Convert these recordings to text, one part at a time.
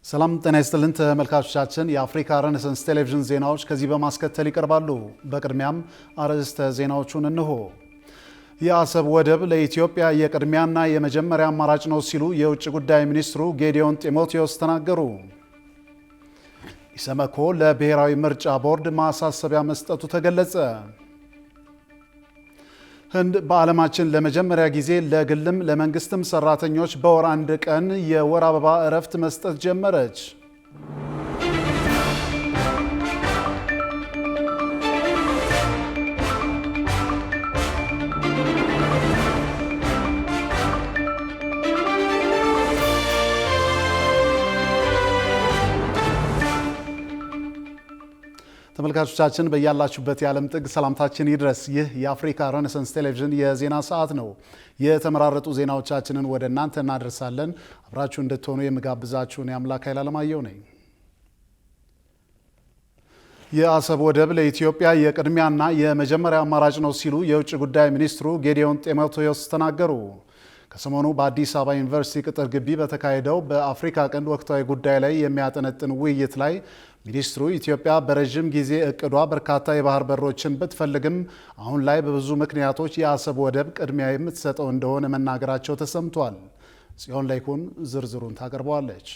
ሰላም ጤና ይስጥልን ተመልካቾቻችን የአፍሪካ ሬኔሳንስ ቴሌቪዥን ዜናዎች ከዚህ በማስከተል ይቀርባሉ። በቅድሚያም አርዕስተ ዜናዎቹን እንሆ። የአሰብ ወደብ ለኢትዮጵያ የቅድሚያና የመጀመሪያ አማራጭ ነው ሲሉ የውጭ ጉዳይ ሚኒስትሩ ጌዲዮን ጢሞቴዎስ ተናገሩ። ኢሰመኮ ለብሔራዊ ምርጫ ቦርድ ማሳሰቢያ መስጠቱ ተገለጸ። ህንድ በዓለማችን ለመጀመሪያ ጊዜ ለግልም ለመንግስትም ሰራተኞች በወር አንድ ቀን የወር አበባ እረፍት መስጠት ጀመረች። ተመልካቾቻችን በያላችሁበት የዓለም ጥግ ሰላምታችን ይድረስ። ይህ የአፍሪካ ሬኔሳንስ ቴሌቪዥን የዜና ሰዓት ነው። የተመራረጡ ዜናዎቻችንን ወደ እናንተ እናደርሳለን። አብራችሁ እንድትሆኑ የምጋብዛችሁን የአምላክ ኃይል አለማየሁ ነኝ። የአሰብ ወደብ ለኢትዮጵያ የቅድሚያና የመጀመሪያ አማራጭ ነው ሲሉ የውጭ ጉዳይ ሚኒስትሩ ጌዲዮን ጢሞቴዎስ ተናገሩ። ከሰሞኑ በአዲስ አበባ ዩኒቨርሲቲ ቅጥር ግቢ በተካሄደው በአፍሪካ ቀንድ ወቅታዊ ጉዳይ ላይ የሚያጠነጥን ውይይት ላይ ሚኒስትሩ ኢትዮጵያ በረዥም ጊዜ እቅዷ በርካታ የባህር በሮችን ብትፈልግም አሁን ላይ በብዙ ምክንያቶች የአሰብ ወደብ ቅድሚያ የምትሰጠው እንደሆነ መናገራቸው ተሰምቷል። ጽዮን ላይኩን ዝርዝሩን ታቀርበዋለች።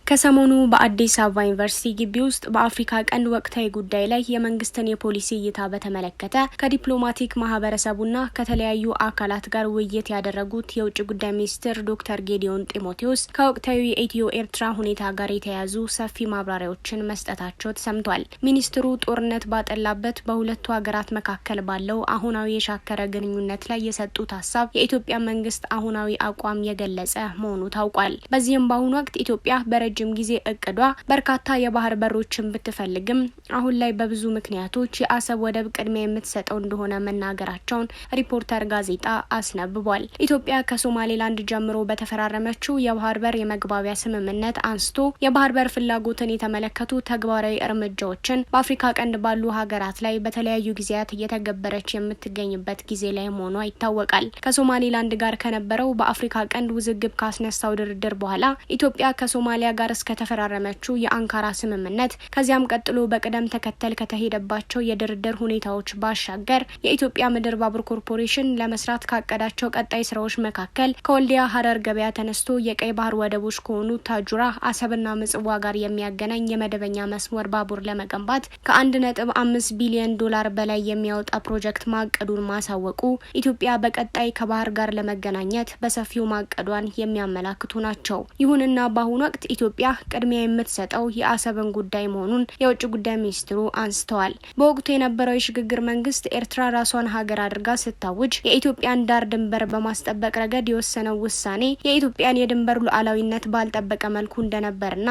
ከሰሞኑ በአዲስ አበባ ዩኒቨርሲቲ ግቢ ውስጥ በአፍሪካ ቀንድ ወቅታዊ ጉዳይ ላይ የመንግስትን የፖሊሲ እይታ በተመለከተ ከዲፕሎማቲክ ማህበረሰቡና ከተለያዩ አካላት ጋር ውይይት ያደረጉት የውጭ ጉዳይ ሚኒስትር ዶክተር ጌዲዮን ጢሞቴዎስ ከወቅታዊ የኢትዮ ኤርትራ ሁኔታ ጋር የተያያዙ ሰፊ ማብራሪያዎችን መስጠታቸው ተሰምቷል። ሚኒስትሩ ጦርነት ባጠላበት በሁለቱ ሀገራት መካከል ባለው አሁናዊ የሻከረ ግንኙነት ላይ የሰጡት ሀሳብ የኢትዮጵያ መንግስት አሁናዊ አቋም የገለጸ መሆኑ ታውቋል። በዚህም በአሁኑ ወቅት ኢትዮጵያ በረጅም ጊዜ እቅዷ በርካታ የባህር በሮችን ብትፈልግም አሁን ላይ በብዙ ምክንያቶች የአሰብ ወደብ ቅድሚያ የምትሰጠው እንደሆነ መናገራቸውን ሪፖርተር ጋዜጣ አስነብቧል። ኢትዮጵያ ከሶማሌላንድ ጀምሮ በተፈራረመችው የባህር በር የመግባቢያ ስምምነት አንስቶ የባህር በር ፍላጎትን የተመለከቱ ተግባራዊ እርምጃዎችን በአፍሪካ ቀንድ ባሉ ሀገራት ላይ በተለያዩ ጊዜያት እየተገበረች የምትገኝበት ጊዜ ላይ መሆኗ ይታወቃል። ከሶማሌላንድ ጋር ከነበረው በአፍሪካ ቀንድ ውዝግብ ካስነሳው ድርድር በኋላ ኢትዮጵያ ከሶማሊያ ጋር እስከተፈራረመችው የአንካራ ስምምነት ከዚያም ቀጥሎ በቅደም ተከተል ከተሄደባቸው የድርድር ሁኔታዎች ባሻገር የኢትዮጵያ ምድር ባቡር ኮርፖሬሽን ለመስራት ካቀዳቸው ቀጣይ ስራዎች መካከል ከወልዲያ ሀረር ገበያ ተነስቶ የቀይ ባህር ወደቦች ከሆኑ ታጁራ፣ አሰብና ምጽዋ ጋር የሚያገናኝ የመደበኛ መስመር ባቡር ለመገንባት ከ1.5 ቢሊዮን ዶላር በላይ የሚያወጣ ፕሮጀክት ማቀዱን ማሳወቁ ኢትዮጵያ በቀጣይ ከባህር ጋር ለመገናኘት በሰፊው ማቀዷን የሚያመላክቱ ናቸው። ይሁንና በአሁኑ ወቅት ኢትዮጵያ ቅድሚያ የምትሰጠው የአሰብን ጉዳይ መሆኑን የውጭ ጉዳይ ሚኒስትሩ አንስተዋል። በወቅቱ የነበረው የሽግግር መንግስት ኤርትራ ራሷን ሀገር አድርጋ ስታውጅ የኢትዮጵያን ዳር ድንበር በማስጠበቅ ረገድ የወሰነው ውሳኔ የኢትዮጵያን የድንበር ሉዓላዊነት ባልጠበቀ መልኩ እንደነበርና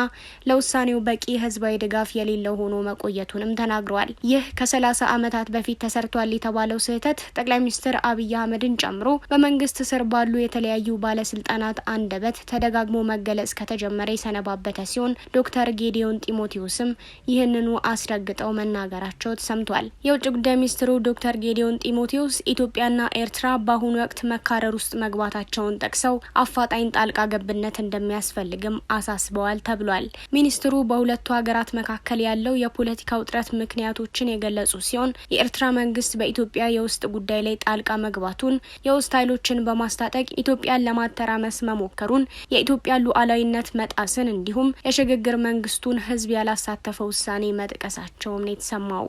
ለውሳኔው በቂ ህዝባዊ ድጋፍ የሌለው ሆኖ መቆየቱንም ተናግረዋል። ይህ ከ30 ዓመታት በፊት ተሰርቷል የተባለው ስህተት ጠቅላይ ሚኒስትር አብይ አህመድን ጨምሮ በመንግስት ስር ባሉ የተለያዩ ባለስልጣናት አንደበት ተደጋግሞ መገለጽ ከተጀመረ የሰነባበተ ሲሆን ዶክተር ጌዲዮን ጢሞቴዎስም ይህንኑ አስረግጠው መናገራቸው ተሰምቷል። የውጭ ጉዳይ ሚኒስትሩ ዶክተር ጌዲዮን ጢሞቴዎስ ኢትዮጵያና ኤርትራ በአሁኑ ወቅት መካረር ውስጥ መግባታቸውን ጠቅሰው አፋጣኝ ጣልቃ ገብነት እንደሚያስፈልግም አሳስበዋል ተብሏል። ሚኒስትሩ በሁለቱ ሀገራት መካከል ያለው የፖለቲካ ውጥረት ምክንያቶችን የገለጹ ሲሆን የኤርትራ መንግስት በኢትዮጵያ የውስጥ ጉዳይ ላይ ጣልቃ መግባቱን፣ የውስጥ ኃይሎችን በማስታጠቅ ኢትዮጵያን ለማተራመስ መሞከሩን፣ የኢትዮጵያ ሉዓላዊነት መጣስን እንዲሁም የሽግግር መንግስቱን ህዝብ ያላሳተፈ ውሳኔ መጥቀሳቸውም ነው የተሰማው።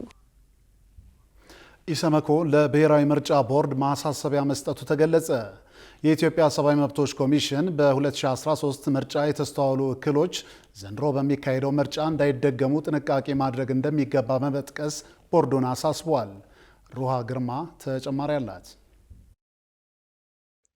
ኢሰመኮ ለብሔራዊ ምርጫ ቦርድ ማሳሰቢያ መስጠቱ ተገለጸ። የኢትዮጵያ ሰብአዊ መብቶች ኮሚሽን በ2013 ምርጫ የተስተዋሉ እክሎች ዘንድሮ በሚካሄደው ምርጫ እንዳይደገሙ ጥንቃቄ ማድረግ እንደሚገባ በመጥቀስ ቦርዱን አሳስቧል። ሩሃ ግርማ ተጨማሪ አላት።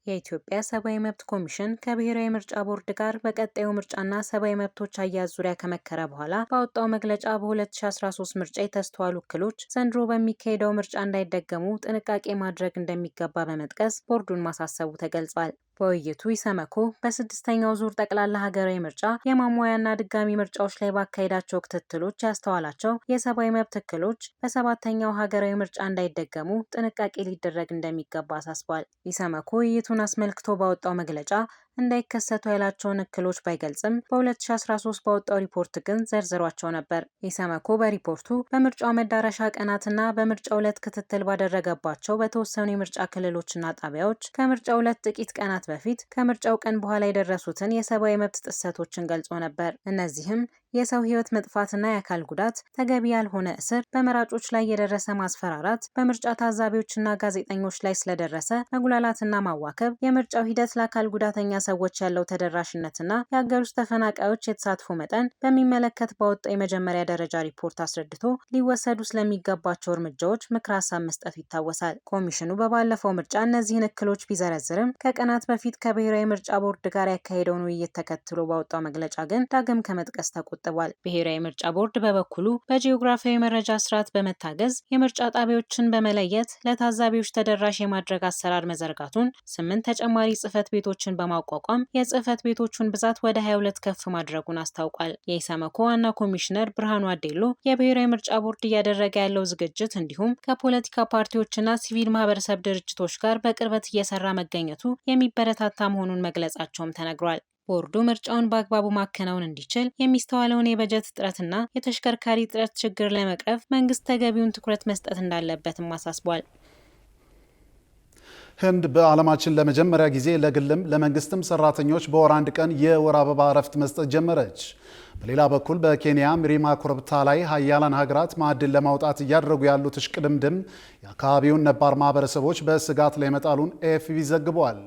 የኢትዮጵያ ሰብአዊ መብት ኮሚሽን ከብሔራዊ ምርጫ ቦርድ ጋር በቀጣዩ ምርጫና ሰብአዊ መብቶች አያያዝ ዙሪያ ከመከረ በኋላ ባወጣው መግለጫ በ2013 ምርጫ የተስተዋሉ እክሎች ዘንድሮ በሚካሄደው ምርጫ እንዳይደገሙ ጥንቃቄ ማድረግ እንደሚገባ በመጥቀስ ቦርዱን ማሳሰቡ ተገልጿል። በውይይቱ ኢሰመኮ በስድስተኛው ዙር ጠቅላላ ሀገራዊ ምርጫ የማሟያና ድጋሚ ምርጫዎች ላይ ባካሄዳቸው ክትትሎች ያስተዋላቸው የሰብአዊ መብት እክሎች በሰባተኛው ሀገራዊ ምርጫ እንዳይደገሙ ጥንቃቄ ሊደረግ እንደሚገባ አሳስቧል። ኢሰመኮ ውይይቱን አስመልክቶ ባወጣው መግለጫ እንዳይከሰቱ ያላቸውን እክሎች ባይገልጽም በ2013 ባወጣው ሪፖርት ግን ዘርዝሯቸው ነበር። ኢሰመኮ በሪፖርቱ በምርጫው መዳረሻ ቀናትና በምርጫው ዕለት ክትትል ባደረገባቸው በተወሰኑ የምርጫ ክልሎችና ጣቢያዎች ከምርጫው ዕለት ጥቂት ቀናት በፊት ከምርጫው ቀን በኋላ የደረሱትን የሰብአዊ መብት ጥሰቶችን ገልጾ ነበር። እነዚህም የሰው ሕይወት መጥፋትና የአካል ጉዳት፣ ተገቢ ያልሆነ እስር፣ በመራጮች ላይ የደረሰ ማስፈራራት፣ በምርጫ ታዛቢዎችና ጋዜጠኞች ላይ ስለደረሰ መጉላላትና ማዋከብ፣ የምርጫው ሂደት ለአካል ጉዳተኛ ሰዎች ያለው ተደራሽነትና የሀገር ውስጥ ተፈናቃዮች የተሳትፎ መጠን በሚመለከት ባወጣው የመጀመሪያ ደረጃ ሪፖርት አስረድቶ ሊወሰዱ ስለሚገባቸው እርምጃዎች ምክረ ሀሳብ መስጠቱ ይታወሳል። ኮሚሽኑ በባለፈው ምርጫ እነዚህን እክሎች ቢዘረዝርም ከቀናት በፊት ከብሔራዊ ምርጫ ቦርድ ጋር ያካሄደውን ውይይት ተከትሎ ባወጣው መግለጫ ግን ዳግም ከመጥቀስ ተቆጥቧል። ብሔራዊ ምርጫ ቦርድ በበኩሉ በጂኦግራፊያዊ መረጃ ስርዓት በመታገዝ የምርጫ ጣቢያዎችን በመለየት ለታዛቢዎች ተደራሽ የማድረግ አሰራር መዘርጋቱን፣ 8 ተጨማሪ ጽህፈት ቤቶችን በማቋቋም የጽህፈት ቤቶቹን ብዛት ወደ 22 ከፍ ማድረጉን አስታውቋል። የኢሰመኮ ዋና ኮሚሽነር ብርሃኑ አዴሎ የብሔራዊ ምርጫ ቦርድ እያደረገ ያለው ዝግጅት እንዲሁም ከፖለቲካ ፓርቲዎችና ሲቪል ማህበረሰብ ድርጅቶች ጋር በቅርበት እየሰራ መገኘቱ የሚበረታታ መሆኑን መግለጻቸውም ተነግሯል። ቦርዱ ምርጫውን በአግባቡ ማከናወን እንዲችል የሚስተዋለውን የበጀት እጥረትና የተሽከርካሪ እጥረት ችግር ለመቅረፍ መንግስት ተገቢውን ትኩረት መስጠት እንዳለበትም አሳስቧል። ህንድ በዓለማችን ለመጀመሪያ ጊዜ ለግልም ለመንግስትም ሰራተኞች በወር አንድ ቀን የወር አበባ እረፍት መስጠት ጀመረች። በሌላ በኩል በኬንያ ሚሪማ ኮረብታ ላይ ሀያላን ሀገራት ማዕድን ለማውጣት እያደረጉ ያሉት እሽቅድምድም የአካባቢውን ነባር ማህበረሰቦች በስጋት ላይ መጣሉን ኤኤፍፒ ዘግቧል።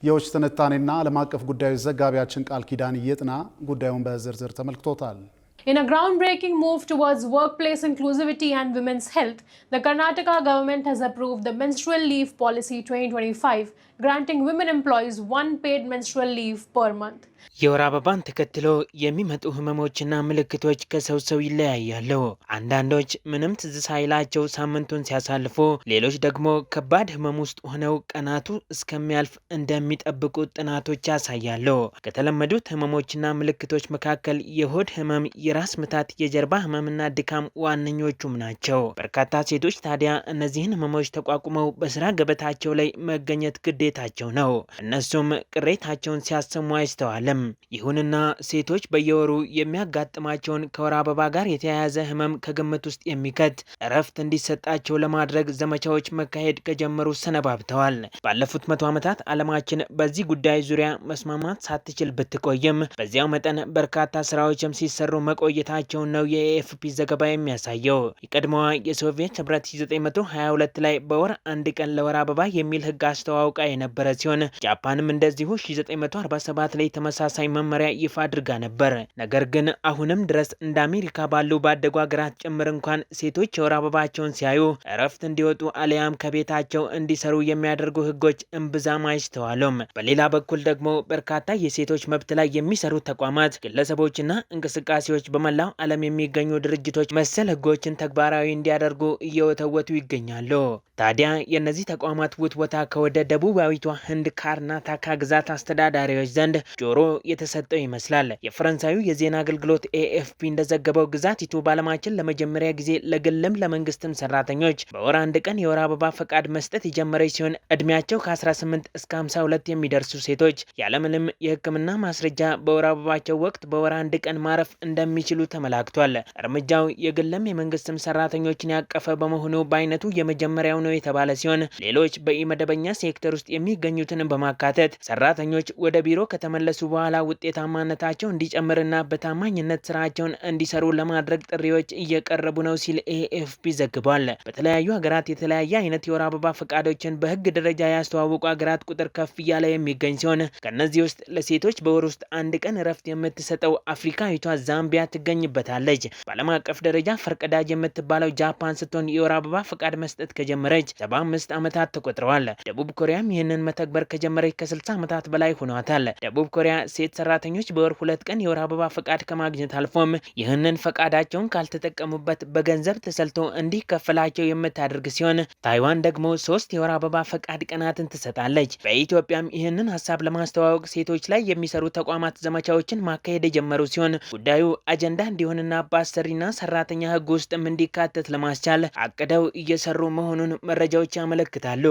የውጭ ትንታኔና ዓለም አቀፍ ጉዳዮች ዘጋቢያችን ቃል ኪዳን እየጥና ጉዳዩን በዝርዝር ተመልክቶታል። In a groundbreaking move towards workplace inclusivity and women's health, the Karnataka government has approved the Menstrual Leave Policy 2025, granting women employees one paid menstrual leave per month. የወር አበባን ተከትሎ የሚመጡ ህመሞችና ምልክቶች ከሰው ሰው ይለያያሉ። አንዳንዶች ምንም ትዝ ሳይላቸው ሳምንቱን ሲያሳልፉ፣ ሌሎች ደግሞ ከባድ ህመም ውስጥ ሆነው ቀናቱ እስከሚያልፍ እንደሚጠብቁ ጥናቶች ያሳያሉ። ከተለመዱት ህመሞችና ምልክቶች መካከል የሆድ ህመም፣ የራስ ምታት፣ የጀርባ ህመምና ድካም ዋነኞቹም ናቸው። በርካታ ሴቶች ታዲያ እነዚህን ህመሞች ተቋቁመው በስራ ገበታቸው ላይ መገኘት ግዴታቸው ነው። እነሱም ቅሬታቸውን ሲያሰሙ አይስተዋልም። ይሁንና ሴቶች በየወሩ የሚያጋጥማቸውን ከወር አበባ ጋር የተያያዘ ህመም ከግምት ውስጥ የሚከት እረፍት እንዲሰጣቸው ለማድረግ ዘመቻዎች መካሄድ ከጀመሩ ሰነባብተዋል። ባለፉት 100 ዓመታት ዓለማችን በዚህ ጉዳይ ዙሪያ መስማማት ሳትችል ብትቆይም በዚያው መጠን በርካታ ስራዎችም ሲሰሩ መቆየታቸውን ነው የኤኤፍፒ ዘገባ የሚያሳየው። የቀድሞዋ የሶቪየት ህብረት 1922 ላይ በወር አንድ ቀን ለወር አበባ የሚል ህግ አስተዋውቃ የነበረ ሲሆን ጃፓንም እንደዚሁ 1947 ላይ ተመሳሳይ መመሪያ ይፋ አድርጋ ነበር። ነገር ግን አሁንም ድረስ እንደ አሜሪካ ባሉ ባደጉ ሀገራት ጭምር እንኳን ሴቶች የወር አበባቸውን ሲያዩ እረፍት እንዲወጡ አለያም ከቤታቸው እንዲሰሩ የሚያደርጉ ህጎች እምብዛም አይስተዋሉም። በሌላ በኩል ደግሞ በርካታ የሴቶች መብት ላይ የሚሰሩ ተቋማት፣ ግለሰቦችና እንቅስቃሴዎች በመላው ዓለም የሚገኙ ድርጅቶች መሰል ህጎችን ተግባራዊ እንዲያደርጉ እየወተወቱ ይገኛሉ። ታዲያ የእነዚህ ተቋማት ውትወታ ከወደ ደቡባዊቷ ህንድ ካርናታካ ግዛት አስተዳዳሪዎች ዘንድ ጆሮ የተሰጠው ይመስላል። የፈረንሳዩ የዜና አገልግሎት ኤኤፍፒ እንደዘገበው ግዛቲቱ በዓለማችን ለመጀመሪያ ጊዜ ለግልም ለመንግስትም ሰራተኞች በወር አንድ ቀን የወር አበባ ፈቃድ መስጠት የጀመረች ሲሆን እድሜያቸው ከ18 እስከ 52 የሚደርሱ ሴቶች ያለምንም የህክምና ማስረጃ በወር አበባቸው ወቅት በወር አንድ ቀን ማረፍ እንደሚችሉ ተመላክቷል። እርምጃው የግልም የመንግስትም ሰራተኞችን ያቀፈ በመሆኑ በአይነቱ የመጀመሪያው ነው የተባለ ሲሆን ሌሎች በኢመደበኛ ሴክተር ውስጥ የሚገኙትን በማካተት ሰራተኞች ወደ ቢሮ ከተመለሱ በኋላ ውጤታማነታቸው እንዲጨምርና በታማኝነት ስራቸውን እንዲሰሩ ለማድረግ ጥሪዎች እየቀረቡ ነው ሲል ኤኤፍፒ ዘግቧል። በተለያዩ ሀገራት የተለያየ አይነት የወር አበባ ፈቃዶችን በህግ ደረጃ ያስተዋወቁ ሀገራት ቁጥር ከፍ እያለ የሚገኝ ሲሆን ከነዚህ ውስጥ ለሴቶች በወር ውስጥ አንድ ቀን እረፍት የምትሰጠው አፍሪካዊቷ ዛምቢያ ትገኝበታለች። በዓለም አቀፍ ደረጃ ፈርቀዳጅ የምትባለው ጃፓን ስትሆን የወር አበባ ፈቃድ መስጠት ከጀመረች 75 ዓመታት ተቆጥረዋል። ደቡብ ኮሪያም ይህንን መተግበር ከጀመረች ከ60 ዓመታት በላይ ሆኗታል። ደቡብ ኮሪያ ሴት ሰራተኞች በወር 2 ቀን የወር አበባ ፈቃድ ከማግኘት አልፎም ይህንን ፈቃዳቸውን ካልተጠቀሙበት በገንዘብ ተሰልቶ እንዲከፈላቸው የምታደርግ ሲሆን ታይዋን ደግሞ 3 የወር አበባ ፈቃድ ቀናትን ትሰጣለች። በኢትዮጵያም ይህንን ሀሳብ ለማስተዋወቅ ሴቶች ላይ የሚሰሩ ተቋማት ዘመቻዎችን ማካሄድ የጀመሩ ሲሆን ጉዳዩ አጀንዳ እንዲሆንና በአሰሪና ሰራተኛ ህግ ውስጥም እንዲካተት ለማስቻል አቅደው እየሰሩ መሆኑን መረጃዎች ያመለክታሉ።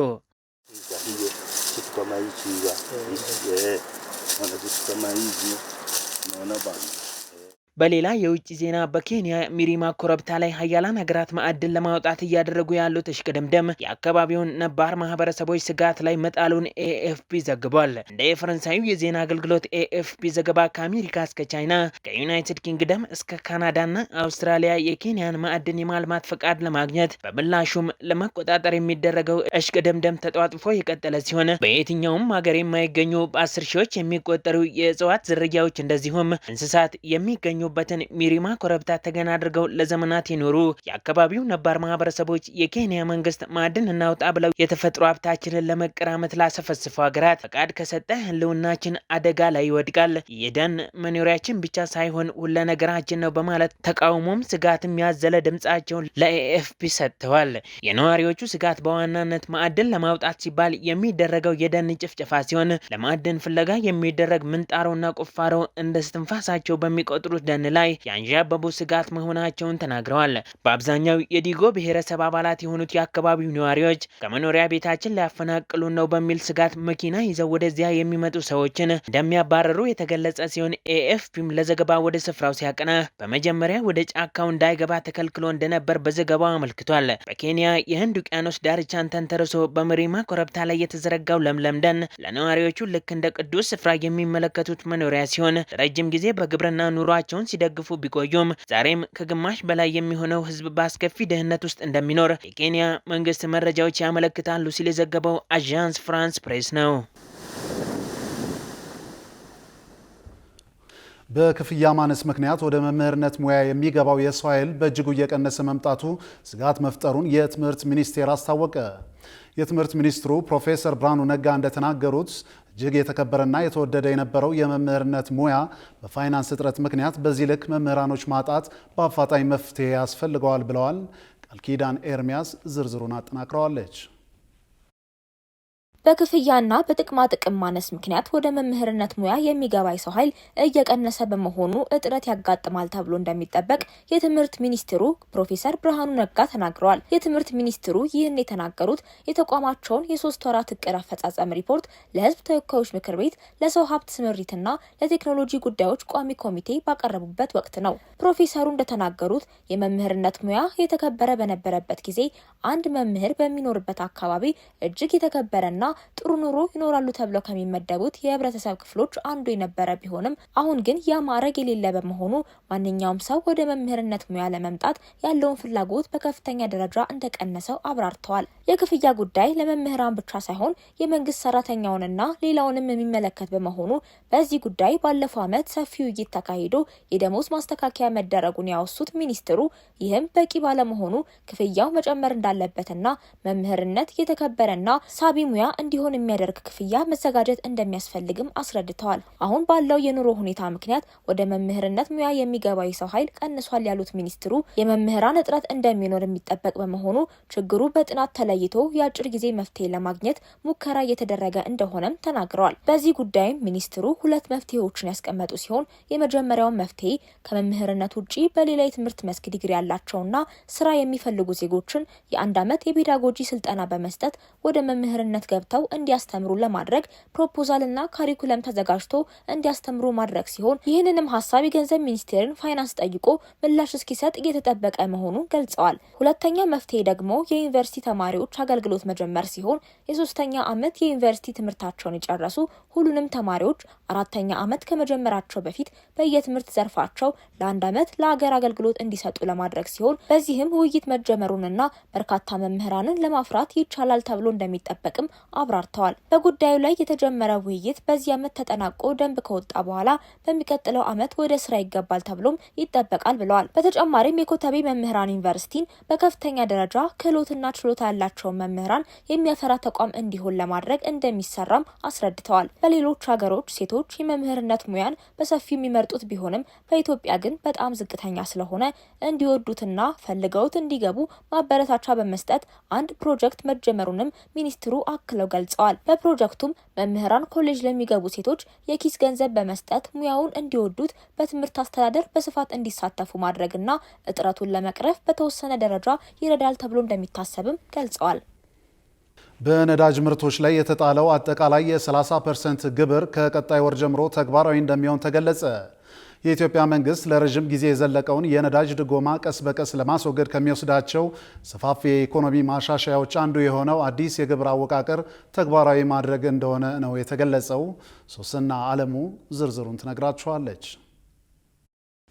በሌላ የውጭ ዜና በኬንያ ሚሪማ ኮረብታ ላይ ሀያላን ሀገራት ማዕድን ለማውጣት እያደረጉ ያሉት እሽቅድምድም የአካባቢውን ነባር ማህበረሰቦች ስጋት ላይ መጣሉን ኤኤፍፒ ዘግቧል። እንደ የፈረንሳዩ የዜና አገልግሎት ኤኤፍፒ ዘገባ ከአሜሪካ እስከ ቻይና፣ ከዩናይትድ ኪንግደም እስከ ካናዳና አውስትራሊያ የኬንያን ማዕድን የማልማት ፈቃድ ለማግኘት በምላሹም ለመቆጣጠር የሚደረገው እሽቅድምድም ተጧጥፎ የቀጠለ ሲሆን በየትኛውም ሀገር የማይገኙ በ10 ሺዎች የሚቆጠሩ የእጽዋት ዝርያዎች እንደዚሁም እንስሳት የሚገኙ በትን ሚሪማ ኮረብታ ተገን አድርገው ለዘመናት የኖሩ የአካባቢው ነባር ማህበረሰቦች የኬንያ መንግስት ማዕድን እናውጣ ብለው የተፈጥሮ ሀብታችንን ለመቀራመት ላሰፈስፉ ሀገራት ፈቃድ ከሰጠ ህልውናችን አደጋ ላይ ይወድቃል፣ የደን መኖሪያችን ብቻ ሳይሆን ሁለ ነገራችን ነው በማለት ተቃውሞም ስጋትም ያዘለ ድምጻቸውን ለኤኤፍፒ ሰጥተዋል። የነዋሪዎቹ ስጋት በዋናነት ማዕድን ለማውጣት ሲባል የሚደረገው የደን ጭፍጨፋ ሲሆን ለማዕድን ፍለጋ የሚደረግ ምንጣሮና ቁፋሮ እንደ ስትንፋሳቸው በሚቆጥሩት ደን ላይ ያንዣበቡ ስጋት መሆናቸውን ተናግረዋል። በአብዛኛው የዲጎ ብሔረሰብ አባላት የሆኑት የአካባቢው ነዋሪዎች ከመኖሪያ ቤታችን ሊያፈናቅሉ ነው በሚል ስጋት መኪና ይዘው ወደዚያ የሚመጡ ሰዎችን እንደሚያባረሩ የተገለጸ ሲሆን ኤኤፍፒም ለዘገባ ወደ ስፍራው ሲያቀና በመጀመሪያ ወደ ጫካው እንዳይገባ ተከልክሎ እንደነበር በዘገባው አመልክቷል። በኬንያ የህንድ ውቅያኖስ ዳርቻን ተንተርሶ በሚሪማ ኮረብታ ላይ የተዘረጋው ለምለም ደን ለነዋሪዎቹ ልክ እንደ ቅዱስ ስፍራ የሚመለከቱት መኖሪያ ሲሆን ለረጅም ጊዜ በግብርና ኑሯቸውን ሲደግፉ ቢቆዩም ዛሬም ከግማሽ በላይ የሚሆነው ህዝብ በአስከፊ ድህነት ውስጥ እንደሚኖር የኬንያ መንግስት መረጃዎች ያመለክታሉ ሲል የዘገበው አዣንስ ፍራንስ ፕሬስ ነው። በክፍያ ማነስ ምክንያት ወደ መምህርነት ሙያ የሚገባው የሰው ኃይል በእጅጉ እየቀነሰ መምጣቱ ስጋት መፍጠሩን የትምህርት ሚኒስቴር አስታወቀ። የትምህርት ሚኒስትሩ ፕሮፌሰር ብርሃኑ ነጋ እንደተናገሩት እጅግ የተከበረና የተወደደ የነበረው የመምህርነት ሙያ በፋይናንስ እጥረት ምክንያት በዚህ ልክ መምህራኖች ማጣት በአፋጣኝ መፍትሄ ያስፈልገዋል ብለዋል። ቃል ኪዳን ኤርሚያስ ዝርዝሩን አጠናክረዋለች። በክፍያና በጥቅማ ጥቅም ማነስ ምክንያት ወደ መምህርነት ሙያ የሚገባ የሰው ኃይል እየቀነሰ በመሆኑ እጥረት ያጋጥማል ተብሎ እንደሚጠበቅ የትምህርት ሚኒስትሩ ፕሮፌሰር ብርሃኑ ነጋ ተናግረዋል። የትምህርት ሚኒስትሩ ይህን የተናገሩት የተቋማቸውን የ3 ወራት እቅድ አፈጻጸም ሪፖርት ለሕዝብ ተወካዮች ምክር ቤት ለሰው ሀብት ስምሪትና ለቴክኖሎጂ ጉዳዮች ቋሚ ኮሚቴ ባቀረቡበት ወቅት ነው። ፕሮፌሰሩ እንደተናገሩት የመምህርነት ሙያ የተከበረ በነበረበት ጊዜ አንድ መምህር በሚኖርበት አካባቢ እጅግ የተከበረና ጥሩ ኑሮ ይኖራሉ ተብለው ከሚመደቡት የህብረተሰብ ክፍሎች አንዱ የነበረ ቢሆንም አሁን ግን ያ ማዕረግ የሌለ በመሆኑ ማንኛውም ሰው ወደ መምህርነት ሙያ ለመምጣት ያለውን ፍላጎት በከፍተኛ ደረጃ እንደቀነሰው አብራርተዋል። የክፍያ ጉዳይ ለመምህራን ብቻ ሳይሆን የመንግስት ሰራተኛውንና ሌላውንም የሚመለከት በመሆኑ በዚህ ጉዳይ ባለፈው ዓመት ሰፊ ውይይት ተካሂዶ የደሞዝ ማስተካከያ መደረጉን ያወሱት ሚኒስትሩ ይህም በቂ ባለመሆኑ ክፍያው መጨመር እንዳለበትና መምህርነት የተከበረና ሳቢ ሙያ እንዲሆን የሚያደርግ ክፍያ መዘጋጀት እንደሚያስፈልግም አስረድተዋል። አሁን ባለው የኑሮ ሁኔታ ምክንያት ወደ መምህርነት ሙያ የሚገባው የሰው ኃይል ቀንሷል ያሉት ሚኒስትሩ የመምህራን እጥረት እንደሚኖር የሚጠበቅ በመሆኑ ችግሩ በጥናት ተለይቶ የአጭር ጊዜ መፍትሄ ለማግኘት ሙከራ እየተደረገ እንደሆነም ተናግረዋል። በዚህ ጉዳይም ሚኒስትሩ 2 መፍትሄዎችን ያስቀመጡ ሲሆን የመጀመሪያውን መፍትሄ ከመምህርነት ውጪ በሌላ የትምህርት መስክ ዲግሪ ያላቸውና ስራ የሚፈልጉ ዜጎችን የ1 ዓመት የፔዳጎጂ ስልጠና በመስጠት ወደ መምህርነት ገብተው እንዲያስተምሩ ለማድረግ ፕሮፖዛልና ካሪኩለም ተዘጋጅቶ እንዲያስተምሩ ማድረግ ሲሆን ይህንንም ሀሳብ የገንዘብ ሚኒስቴርን ፋይናንስ ጠይቆ ምላሽ እስኪሰጥ እየተጠበቀ መሆኑን ገልጸዋል። ሁለተኛ መፍትሄ ደግሞ የዩኒቨርሲቲ ተማሪዎች አገልግሎት መጀመር ሲሆን የ3ኛ ዓመት የዩኒቨርሲቲ ትምህርታቸውን የጨረሱ ሁሉንም ተማሪዎች 4ኛ ዓመት ከመጀመራቸው በፊት በየትምህርት ዘርፋቸው ለ1 ዓመት ለሀገር አገልግሎት እንዲሰጡ ለማድረግ ሲሆን በዚህም ውይይት መጀመሩንና በርካታ መምህራንን ለማፍራት ይቻላል ተብሎ እንደሚጠበቅም አብራርተዋል። በጉዳዩ ላይ የተጀመረ ውይይት በዚህ ዓመት ተጠናቆ ደንብ ከወጣ በኋላ በሚቀጥለው ዓመት ወደ ስራ ይገባል ተብሎም ይጠበቃል ብለዋል። በተጨማሪም የኮተቤ መምህራን ዩኒቨርሲቲን በከፍተኛ ደረጃ ክህሎትና ችሎታ ያላቸውን መምህራን የሚያፈራ ተቋም እንዲሆን ለማድረግ እንደሚሰራም አስረድተዋል። በሌሎች ሀገሮች ሴቶች የመምህርነት ሙያን በሰፊው የሚመርጡት ቢሆንም በኢትዮጵያ ግን በጣም ዝቅተኛ ስለሆነ እንዲወዱትና ፈልገውት እንዲገቡ ማበረታቻ በመስጠት አንድ ፕሮጀክት መጀመሩንም ሚኒስትሩ አክለው ገልጸዋል። በፕሮጀክቱም መምህራን ኮሌጅ ለሚገቡ ሴቶች የኪስ ገንዘብ በመስጠት ሙያውን እንዲወዱት በትምህርት አስተዳደር በስፋት እንዲሳተፉ ማድረግና እጥረቱን ለመቅረፍ በተወሰነ ደረጃ ይረዳል ተብሎ እንደሚታሰብም ገልጸዋል። በነዳጅ ምርቶች ላይ የተጣለው አጠቃላይ የ30% ግብር ከቀጣይ ወር ጀምሮ ተግባራዊ እንደሚሆን ተገለጸ። የኢትዮጵያ መንግስት ለረጅም ጊዜ የዘለቀውን የነዳጅ ድጎማ ቀስ በቀስ ለማስወገድ ከሚወስዳቸው ሰፋፊ የኢኮኖሚ ማሻሻያዎች አንዱ የሆነው አዲስ የግብር አወቃቀር ተግባራዊ ማድረግ እንደሆነ ነው የተገለጸው። ሶስና አለሙ ዝርዝሩን ትነግራችኋለች።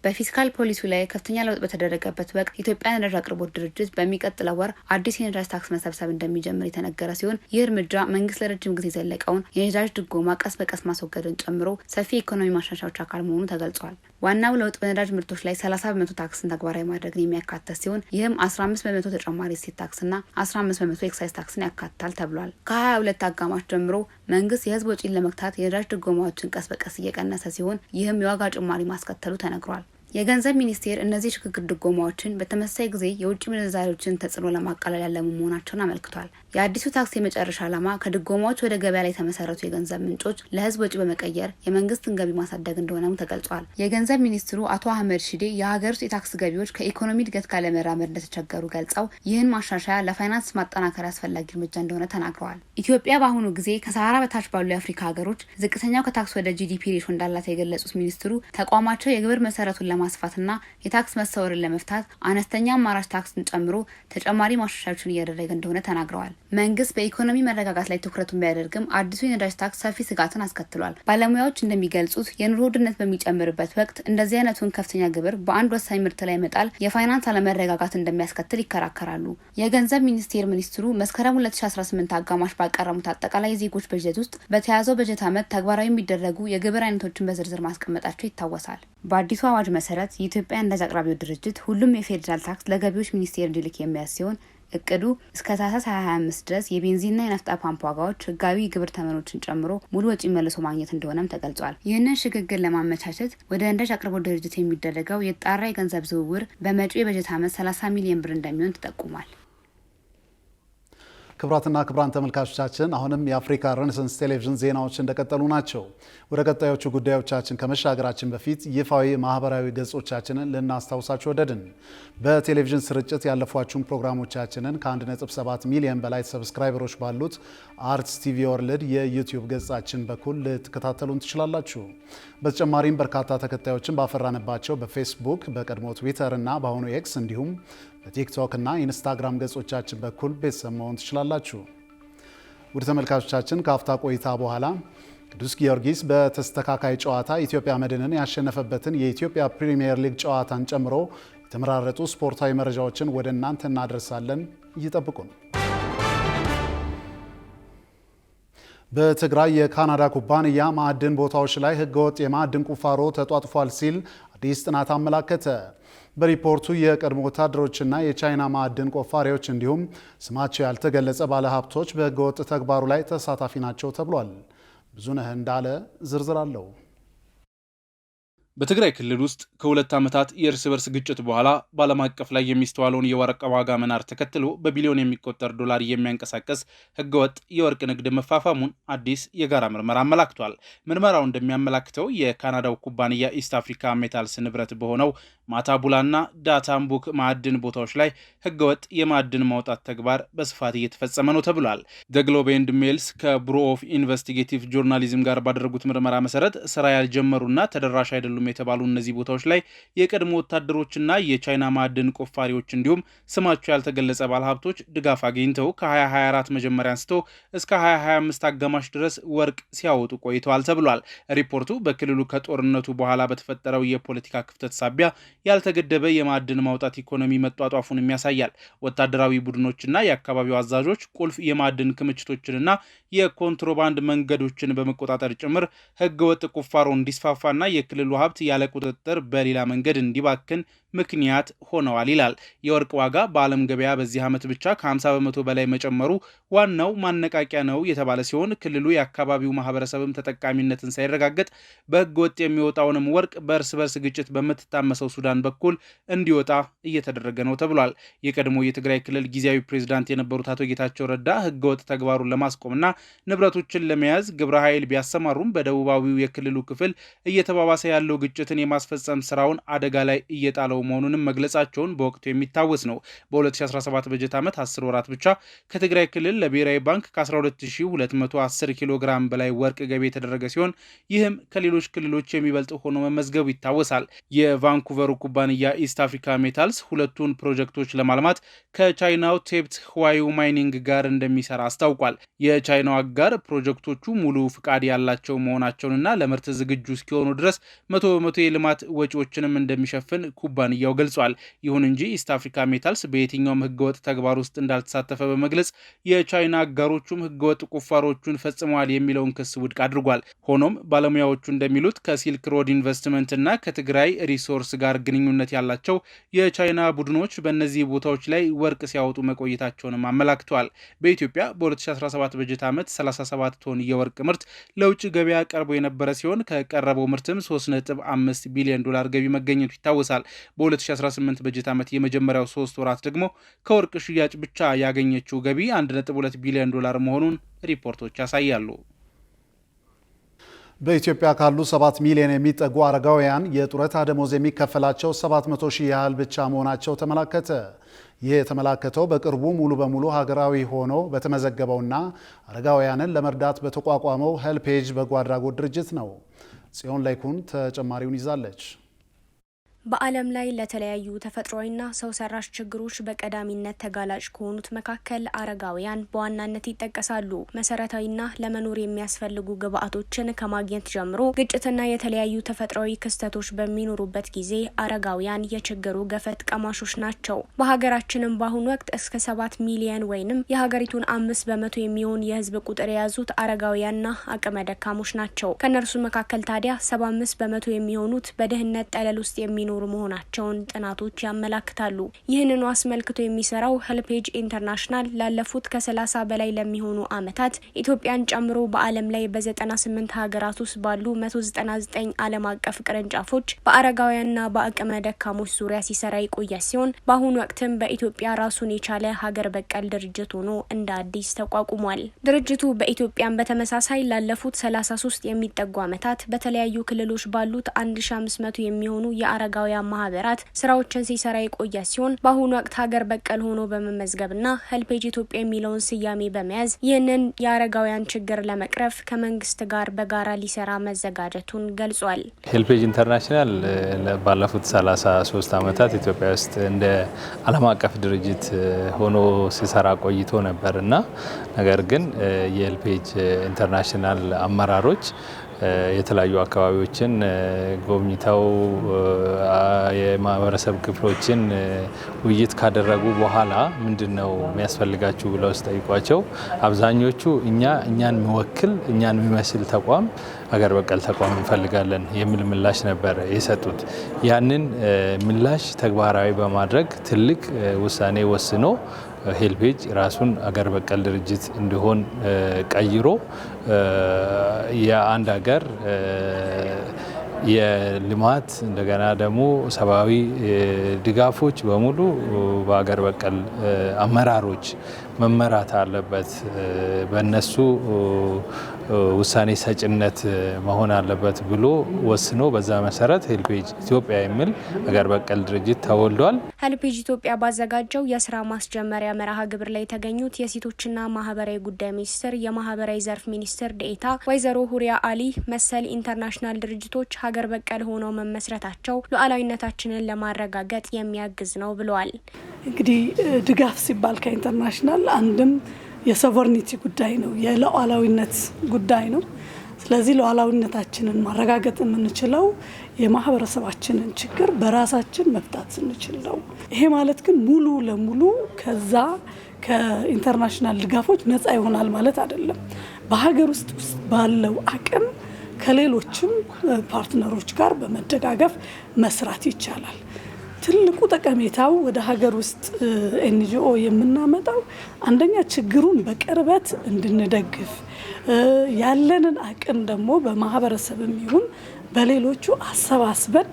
በፊስካል ፖሊሲው ላይ ከፍተኛ ለውጥ በተደረገበት ወቅት የኢትዮጵያ ነዳጅ አቅርቦት ድርጅት በሚቀጥለው ወር አዲስ የነዳጅ ታክስ መሰብሰብ እንደሚጀምር የተነገረ ሲሆን ይህ እርምጃ መንግስት ለረጅም ጊዜ የዘለቀውን የነዳጅ ድጎማ ቀስ በቀስ ማስወገድን ጨምሮ ሰፊ የኢኮኖሚ ማሻሻያዎች አካል መሆኑ ተገልጿል። ዋናው ለውጥ በነዳጅ ምርቶች ላይ 30% ታክስን ተግባራዊ ማድረግን የሚያካትት ሲሆን ይህም 15% ተጨማሪ እሴት ታክስና 15% ኤክሳይዝ ታክስን ያካትታል ተብሏል። ከ22 አጋማሽ ጀምሮ መንግስት የህዝብ ወጪን ለመግታት የነዳጅ ድጎማዎችን ቀስ በቀስ እየቀነሰ ሲሆን ይህም የዋጋ ጭማሪ ማስከተሉ ተነግሯል። የገንዘብ ሚኒስቴር እነዚህ ሽግግር ድጎማዎችን በተመሳሳይ ጊዜ የውጭ ምንዛሪዎችን ተጽዕኖ ለማቃለል ያለሙ መሆናቸውን አመልክቷል። የአዲሱ ታክስ የመጨረሻ ዓላማ ከድጎማዎች ወደ ገበያ ላይ የተመሰረቱ የገንዘብ ምንጮች ለህዝብ ወጪ በመቀየር የመንግስትን ገቢ ማሳደግ እንደሆነም ተገልጿል። የገንዘብ ሚኒስትሩ አቶ አህመድ ሺዴ የሀገር ውስጥ የታክስ ገቢዎች ከኢኮኖሚ እድገት ጋር ለመራመድ እንደተቸገሩ ገልጸው ይህን ማሻሻያ ለፋይናንስ ማጠናከር አስፈላጊ እርምጃ እንደሆነ ተናግረዋል። ኢትዮጵያ በአሁኑ ጊዜ ከሰሃራ በታች ባሉ የአፍሪካ ሀገሮች ዝቅተኛው ከታክስ ወደ ጂዲፒ ሬሾ እንዳላት የገለጹት ሚኒስትሩ ተቋማቸው የግብር መሰረቱን ለማስፋትና የታክስ መሰወርን ለመፍታት አነስተኛ አማራጭ ታክስን ጨምሮ ተጨማሪ ማሻሻያዎችን እያደረገ እንደሆነ ተናግረዋል። መንግስት በኢኮኖሚ መረጋጋት ላይ ትኩረቱን ቢያደርግም አዲሱ የነዳጅ ታክስ ሰፊ ስጋትን አስከትሏል። ባለሙያዎች እንደሚገልጹት የኑሮ ውድነት በሚጨምርበት ወቅት እንደዚህ አይነቱን ከፍተኛ ግብር በአንድ ወሳኝ ምርት ላይ መጣል የፋይናንስ አለመረጋጋት እንደሚያስከትል ይከራከራሉ። የገንዘብ ሚኒስቴር ሚኒስትሩ መስከረም 2018 አጋማሽ ባቀረቡት አጠቃላይ የዜጎች በጀት ውስጥ በተያዘው በጀት ዓመት ተግባራዊ የሚደረጉ የግብር አይነቶችን በዝርዝር ማስቀመጣቸው ይታወሳል። በአዲሱ አዋጅ መሰረት የኢትዮጵያ ነዳጅ አቅራቢው ድርጅት ሁሉም የፌዴራል ታክስ ለገቢዎች ሚኒስቴር እንዲልክ የሚያዝ ሲሆን እቅዱ እስከ ታህሳስ 2025 ድረስ የቤንዚንና የናፍጣ ፓምፕ ዋጋዎች ህጋዊ ግብር ተመኖችን ጨምሮ ሙሉ ወጪ መልሶ ማግኘት እንደሆነም ተገልጿል። ይህንን ሽግግር ለማመቻቸት ወደ ነዳጅ አቅርቦት ድርጅት የሚደረገው የጣራ የገንዘብ ዝውውር በመጪው የበጀት ዓመት 30 ሚሊዮን ብር እንደሚሆን ተጠቁሟል። ክቡራትና ክቡራን ተመልካቾቻችን አሁንም የአፍሪካ ሬኔሳንስ ቴሌቪዥን ዜናዎች እንደቀጠሉ ናቸው። ወደ ቀጣዮቹ ጉዳዮቻችን ከመሻገራችን በፊት ይፋዊ ማህበራዊ ገጾቻችንን ልናስታውሳችሁ ወደድን። በቴሌቪዥን ስርጭት ያለፏችሁን ፕሮግራሞቻችንን ከ1.7 ሚሊዮን በላይ ሰብስክራይበሮች ባሉት አርትስ ቲቪ ወርልድ የዩቲዩብ ገጻችን በኩል ልትከታተሉን ትችላላችሁ። በተጨማሪም በርካታ ተከታዮችን ባፈራንባቸው በፌስቡክ፣ በቀድሞ ትዊተር እና በአሁኑ ኤክስ እንዲሁም በቲክቶክ እና ኢንስታግራም ገጾቻችን በኩል ቤተሰብ መሆን ትችላላችሁ። ውድ ተመልካቾቻችን ከአፍታ ቆይታ በኋላ ቅዱስ ጊዮርጊስ በተስተካካይ ጨዋታ ኢትዮጵያ መድንን ያሸነፈበትን የኢትዮጵያ ፕሪሚየር ሊግ ጨዋታን ጨምሮ የተመራረጡ ስፖርታዊ መረጃዎችን ወደ እናንተ እናደርሳለን። ይጠብቁን። በትግራይ የካናዳ ኩባንያ ማዕድን ቦታዎች ላይ ህገወጥ የማዕድን ቁፋሮ ተጧጥፏል ሲል አዲስ ጥናት አመላከተ። በሪፖርቱ የቀድሞ ወታደሮችና የቻይና ማዕድን ቆፋሪዎች እንዲሁም ስማቸው ያልተገለጸ ባለሀብቶች በህገወጥ ተግባሩ ላይ ተሳታፊ ናቸው ተብሏል። ብዙነህ እንዳለ ዝርዝር አለው። በትግራይ ክልል ውስጥ ከ2 ዓመታት የእርስ በርስ ግጭት በኋላ በዓለም አቀፍ ላይ የሚስተዋለውን የወርቅ ዋጋ መናር ተከትሎ በቢሊዮን የሚቆጠር ዶላር የሚያንቀሳቀስ ህገወጥ የወርቅ ንግድ መፋፋሙን አዲስ የጋራ ምርመራ አመላክቷል። ምርመራው እንደሚያመላክተው የካናዳው ኩባንያ ኢስት አፍሪካ ሜታልስ ንብረት በሆነው ማታቡላና ዳታምቡክ ማዕድን ቦታዎች ላይ ህገወጥ የማዕድን ማውጣት ተግባር በስፋት እየተፈጸመ ነው ተብሏል። ዘ ግሎብ ኤንድ ሜልስ ከቡሮ ኦፍ ኢንቨስቲጌቲቭ ጆርናሊዝም ጋር ባደረጉት ምርመራ መሰረት ስራ ያልጀመሩና ተደራሽ አይደሉም የተባሉ እነዚህ ቦታዎች ላይ የቀድሞ ወታደሮችና የቻይና ማዕድን ቆፋሪዎች እንዲሁም ስማቸው ያልተገለጸ ባለሀብቶች ድጋፍ አግኝተው ከ2024 መጀመሪያ አንስቶ እስከ 2025 አጋማሽ ድረስ ወርቅ ሲያወጡ ቆይተዋል ተብሏል። ሪፖርቱ በክልሉ ከጦርነቱ በኋላ በተፈጠረው የፖለቲካ ክፍተት ሳቢያ ያልተገደበ የማዕድን ማውጣት ኢኮኖሚ መጧጧፉንም ያሳያል። ወታደራዊ ቡድኖችና የአካባቢው አዛዦች ቁልፍ የማዕድን ክምችቶችንና የኮንትሮባንድ መንገዶችን በመቆጣጠር ጭምር ህገወጥ ቁፋሮ እንዲስፋፋና የክልሉ ሀብት ያለ ቁጥጥር በሌላ መንገድ እንዲባክን ምክንያት ሆነዋል ይላል። የወርቅ ዋጋ በዓለም ገበያ በዚህ ዓመት ብቻ ከ50 በመቶ በላይ መጨመሩ ዋናው ማነቃቂያ ነው የተባለ ሲሆን ክልሉ የአካባቢው ማህበረሰብም ተጠቃሚነትን ሳይረጋገጥ በህገ ወጥ የሚወጣውንም ወርቅ በእርስ በርስ ግጭት በምትታመሰው ሱዳን በኩል እንዲወጣ እየተደረገ ነው ተብሏል። የቀድሞ የትግራይ ክልል ጊዜያዊ ፕሬዝዳንት የነበሩት አቶ ጌታቸው ረዳ ህገ ወጥ ተግባሩን ለማስቆምና ንብረቶችን ለመያዝ ግብረ ኃይል ቢያሰማሩም በደቡባዊው የክልሉ ክፍል እየተባባሰ ያለው ግጭትን የማስፈጸም ስራውን አደጋ ላይ እየጣለው መሆኑንም መግለጻቸውን በወቅቱ የሚታወስ ነው። በ2017 በጀት ዓመት 10 ወራት ብቻ ከትግራይ ክልል ለብሔራዊ ባንክ ከ12210 ኪሎ ግራም በላይ ወርቅ ገቢ የተደረገ ሲሆን ይህም ከሌሎች ክልሎች የሚበልጥ ሆኖ መመዝገቡ ይታወሳል። የቫንኩቨሩ ኩባንያ ኢስት አፍሪካ ሜታልስ ሁለቱን ፕሮጀክቶች ለማልማት ከቻይናው ቴፕት ህዋዩ ማይኒንግ ጋር እንደሚሰራ አስታውቋል። የቻይናው አጋር ፕሮጀክቶቹ ሙሉ ፍቃድ ያላቸው መሆናቸውንና ለምርት ዝግጁ እስኪሆኑ ድረስ 100% የልማት ወጪዎችንም እንደሚሸፍን ኩባንያው ገልጿል። ይሁን እንጂ ኢስት አፍሪካ ሜታልስ በየትኛውም ህገወጥ ተግባር ውስጥ እንዳልተሳተፈ በመግለጽ የቻይና አጋሮቹም ህገወጥ ቁፋሮቹን ፈጽመዋል የሚለውን ክስ ውድቅ አድርጓል። ሆኖም ባለሙያዎቹ እንደሚሉት ከሲልክ ሮድ ኢንቨስትመንት እና ከትግራይ ሪሶርስ ጋር ግንኙነት ያላቸው የቻይና ቡድኖች በእነዚህ ቦታዎች ላይ ወርቅ ሲያወጡ መቆየታቸውንም አመላክተዋል። በኢትዮጵያ በ2017 በጀት ዓመት 37 ቶን የወርቅ ምርት ለውጭ ገበያ ቀርቦ የነበረ ሲሆን ከቀረበው ምርትም 3.5 ቢሊዮን ዶላር ገቢ መገኘቱ ይታወሳል። በ2018 በጀት ዓመት የመጀመሪያው 3 ወራት ደግሞ ከወርቅ ሽያጭ ብቻ ያገኘችው ገቢ 1.2 ቢሊዮን ዶላር መሆኑን ሪፖርቶች ያሳያሉ። በኢትዮጵያ ካሉ 7 ሚሊዮን የሚጠጉ አረጋውያን የጡረታ ደሞዝ የሚከፈላቸው 700 ሺህ ያህል ብቻ መሆናቸው ተመላከተ። ይህ የተመላከተው በቅርቡ ሙሉ በሙሉ ሀገራዊ ሆኖ በተመዘገበውና አረጋውያንን ለመርዳት በተቋቋመው ሄልፔጅ በጎ አድራጎት ድርጅት ነው። ጽዮን ላይኩን ተጨማሪውን ይዛለች። በዓለም ላይ ለተለያዩ ተፈጥሯዊና ሰው ሰራሽ ችግሮች በቀዳሚነት ተጋላጭ ከሆኑት መካከል አረጋውያን በዋናነት ይጠቀሳሉ። መሰረታዊና ለመኖር የሚያስፈልጉ ግብዓቶችን ከማግኘት ጀምሮ ግጭትና የተለያዩ ተፈጥሯዊ ክስተቶች በሚኖሩበት ጊዜ አረጋውያን የችግሩ ገፈት ቀማሾች ናቸው። በሀገራችንም በአሁኑ ወቅት እስከ 7 ሚሊዮን ወይንም የሀገሪቱን 5% የሚሆን የህዝብ ቁጥር የያዙት አረጋውያንና አቅመ ደካሞች ናቸው። ከነርሱ መካከል ታዲያ 75% የሚሆኑት በድህነት ጠለል ውስጥ የሚኖሩ መሆናቸውን ጥናቶች ያመላክታሉ። ይህንኑ አስመልክቶ የሚሰራው ሄልፔጅ ኢንተርናሽናል ላለፉት ከ30 በላይ ለሚሆኑ ዓመታት ኢትዮጵያን ጨምሮ በዓለም ላይ በ98 ሀገራት ውስጥ ባሉ 199 ዓለም አቀፍ ቅርንጫፎች በአረጋውያንና በአቅመ ደካሞች ዙሪያ ሲሰራ የቆየ ሲሆን በአሁኑ ወቅትም በኢትዮጵያ ራሱን የቻለ ሀገር በቀል ድርጅት ሆኖ እንደ አዲስ ተቋቁሟል። ድርጅቱ በኢትዮጵያን በተመሳሳይ ላለፉት 33 የሚጠጉ ዓመታት በተለያዩ ክልሎች ባሉት 1500 የሚሆኑ የአረጋ ማህበራት ስራዎችን ሲሰራ የቆየ ሲሆን በአሁኑ ወቅት ሀገር በቀል ሆኖ በመመዝገብና ሄልፔጅ ኢትዮጵያ የሚለውን ስያሜ በመያዝ ይህንን የአረጋውያን ችግር ለመቅረፍ ከመንግስት ጋር በጋራ ሊሰራ መዘጋጀቱን ገልጿል። ሄልፔጅ ኢንተርናሽናል ባለፉት 33 ዓመታት ኢትዮጵያ ውስጥ እንደ ዓለም አቀፍ ድርጅት ሆኖ ሲሰራ ቆይቶ ነበርና ነገር ግን የሄልፔጅ ኢንተርናሽናል አመራሮች የተለያዩ አካባቢዎችን ጎብኝተው የማህበረሰብ ክፍሎችን ውይይት ካደረጉ በኋላ ምንድነው የሚያስፈልጋችሁ ብለው ሲጠይቋቸው አብዛኞቹ እኛን የሚወክል እኛን የሚመስል ተቋም ሀገር በቀል ተቋም እንፈልጋለን የሚል ምላሽ ነበር የሰጡት። ያንን ምላሽ ተግባራዊ በማድረግ ትልቅ ውሳኔ ወስኖ ሄልፔጅ ራሱን አገር በቀል ድርጅት እንዲሆን ቀይሮ የአንድ ሀገር የልማት እንደገና ደግሞ ሰብአዊ ድጋፎች በሙሉ በሀገር በቀል አመራሮች መመራት አለበት፣ በእነሱ ውሳኔ ሰጭነት መሆን አለበት ብሎ ወስኖ በዛ መሰረት ሄልፔጅ ኢትዮጵያ የሚል ሀገር በቀል ድርጅት ተወልዷል። ሄልፔጅ ኢትዮጵያ ባዘጋጀው የስራ ማስጀመሪያ መርሃ ግብር ላይ የተገኙት የሴቶችና ማህበራዊ ጉዳይ ሚኒስቴር የማህበራዊ ዘርፍ ሚኒስትር ዴኤታ ወይዘሮ ሁሪያ አሊ መሰል ኢንተርናሽናል ድርጅቶች ሀገር በቀል ሆነው መመስረታቸው ሉዓላዊነታችንን ለማረጋገጥ የሚያግዝ ነው ብለዋል። እንግዲህ ድጋፍ ሲባል ከኢንተርናሽናል አንድም የሶቨርኒቲ ጉዳይ ነው፣ የሉዓላዊነት ጉዳይ ነው። ስለዚህ ሉዓላዊነታችንን ማረጋገጥ የምንችለው የማህበረሰባችንን ችግር በራሳችን መፍታት ስንችል ነው። ይሄ ማለት ግን ሙሉ ለሙሉ ከዛ ከኢንተርናሽናል ድጋፎች ነፃ ይሆናል ማለት አይደለም። በሀገር ውስጥ ባለው አቅም ከሌሎችም ፓርትነሮች ጋር በመደጋገፍ መስራት ይቻላል። ትልቁ ጠቀሜታው ወደ ሀገር ውስጥ ኤንጂኦ የምናመጣው አንደኛ ችግሩን በቅርበት እንድንደግፍ ያለንን አቅም ደግሞ በማህበረሰብም ይሁን በሌሎቹ አሰባስበን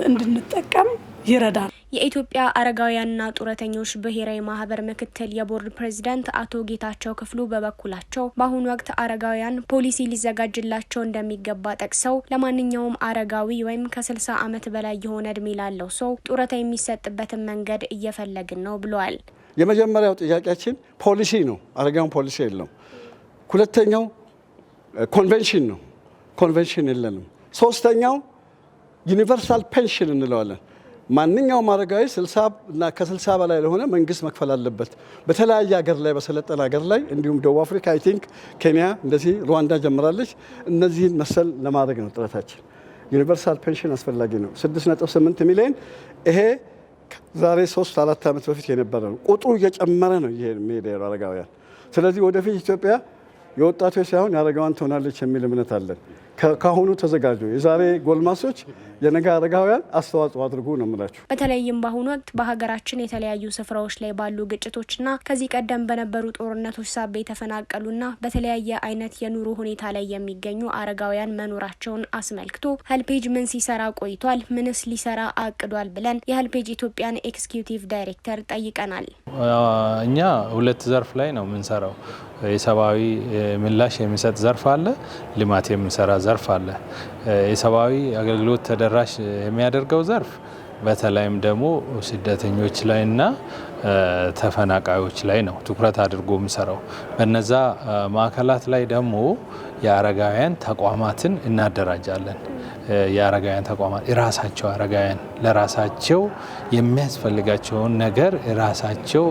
እንድንጠቀም ይረዳል። የኢትዮጵያ አረጋውያንና ጡረተኞች ብሔራዊ ማህበር ምክትል የቦርድ ፕሬዝዳንት አቶ ጌታቸው ክፍሉ በበኩላቸው በአሁኑ ወቅት አረጋውያን ፖሊሲ ሊዘጋጅላቸው እንደሚገባ ጠቅሰው ለማንኛውም አረጋዊ ወይም ከ60 ዓመት በላይ የሆነ እድሜ ላለው ሰው ጡረታ የሚሰጥበትን መንገድ እየፈለግን ነው ብለዋል። የመጀመሪያው ጥያቄያችን ፖሊሲ ነው። አረጋውያን ፖሊሲ የለውም። ሁለተኛው ኮንቬንሽን ነው። ኮንቬንሽን የለንም። ሶስተኛው ዩኒቨርሳል ፔንሽን እንለዋለን። ማንኛውም አረጋዊ 60 እና ከ60 በላይ ለሆነ መንግስት መክፈል አለበት። በተለያየ ሀገር ላይ በሰለጠነ ሀገር ላይ እንዲሁም ደቡብ አፍሪካ አይ ቲንክ ኬንያ እንደዚህ ሩዋንዳ ጀምራለች። እነዚህን መሰል ለማድረግ ነው ጥረታችን። ዩኒቨርሳል ፔንሽን አስፈላጊ ነው። 6.8 ሚሊዮን ይሄ ዛሬ 3-4 ዓመት በፊት የነበረ ነው። ቁጥሩ እየጨመረ ነው የሚሄደው አረጋውያን። ስለዚህ ወደፊት ኢትዮጵያ የወጣቶች ሳይሆን የአረጋውያን ትሆናለች የሚል እምነት አለን። ካሁኑ ተዘጋጁ። የዛሬ ጎልማሶች የነገ አረጋውያን አስተዋጽኦ አድርጉ ነው የምላችሁ። በተለይም በአሁኑ ወቅት በሀገራችን የተለያዩ ስፍራዎች ላይ ባሉ ግጭቶችና ከዚህ ቀደም በነበሩ ጦርነቶች ሳቢያ የተፈናቀሉና በተለያየ አይነት የኑሮ ሁኔታ ላይ የሚገኙ አረጋውያን መኖራቸውን አስመልክቶ ሄልፔጅ ምን ሲሰራ ቆይቷል፣ ምንስ ሊሰራ አቅዷል ብለን የሄልፔጅ ኢትዮጵያን ኤክስኪዩቲቭ ዳይሬክተር ጠይቀናል። እኛ ሁለት ዘርፍ ላይ ነው የምንሰራው። የሰብአዊ ምላሽ የሚሰጥ ዘርፍ አለ፣ ልማት የሚሰራ ዘርፍ አለ። የሰብአዊ አገልግሎት ተደራሽ የሚያደርገው ዘርፍ በተለይም ደግሞ ስደተኞች ላይና ተፈናቃዮች ላይ ነው ትኩረት አድርጎ የሚሰራው። በነዛ ማዕከላት ላይ ደግሞ የአረጋውያን ተቋማትን እናደራጃለን። የአረጋውያን ተቋማት የራሳቸው አረጋውያን ለራሳቸው የሚያስፈልጋቸውን ነገር ራሳቸው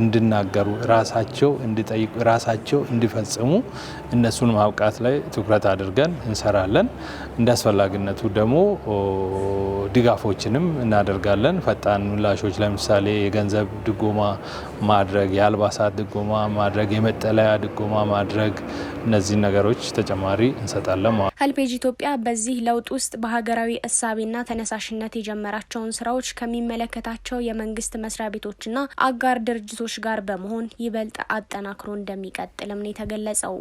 እንዲናገሩ፣ ራሳቸው እንዲጠይቁ፣ ራሳቸው እንዲፈጽሙ እነሱን ማብቃት ላይ ትኩረት አድርገን እንሰራለን። እንደ አስፈላጊነቱ ደግሞ ድጋፎችንም እናደርጋለን። ፈጣን ምላሾች ለምሳሌ የገንዘብ ድጎማ ማድረግ፣ የአልባሳት ድጎማ ማድረግ፣ የመጠለያ ድጎማ ማድረግ፣ እነዚህ ነገሮች ተጨማሪ እንሰጣለን። ሄልፔጅ ኢትዮጵያ በዚህ ለውጥ ውስጥ በሀገራዊ እሳቤና ተነሳሽነት የጀመራቸውን ስራዎች ከሚመለከታቸው የመንግስት መስሪያ ቤቶችና አጋር ድርጅቶች ጋር በመሆን ይበልጥ አጠናክሮ እንደሚቀጥልም ነው የተገለጸው።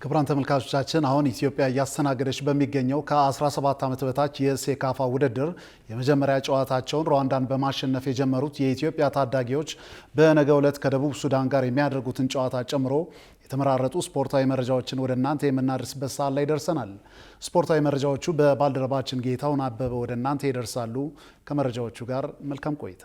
ክቡራን ተመልካቾቻችን አሁን ኢትዮጵያ እያስተናገደች በሚገኘው ከ17 ዓመት በታች የሴካፋ ውድድር የመጀመሪያ ጨዋታቸውን ሩዋንዳን በማሸነፍ የጀመሩት የኢትዮጵያ ታዳጊዎች በነገው ዕለት ከደቡብ ሱዳን ጋር የሚያደርጉትን ጨዋታ ጨምሮ የተመራረጡ ስፖርታዊ መረጃዎችን ወደ እናንተ የምናደርስበት ሰዓት ላይ ደርሰናል። ስፖርታዊ መረጃዎቹ በባልደረባችን ጌታውን አበበ ወደ እናንተ ይደርሳሉ። ከመረጃዎቹ ጋር መልካም ቆይታ።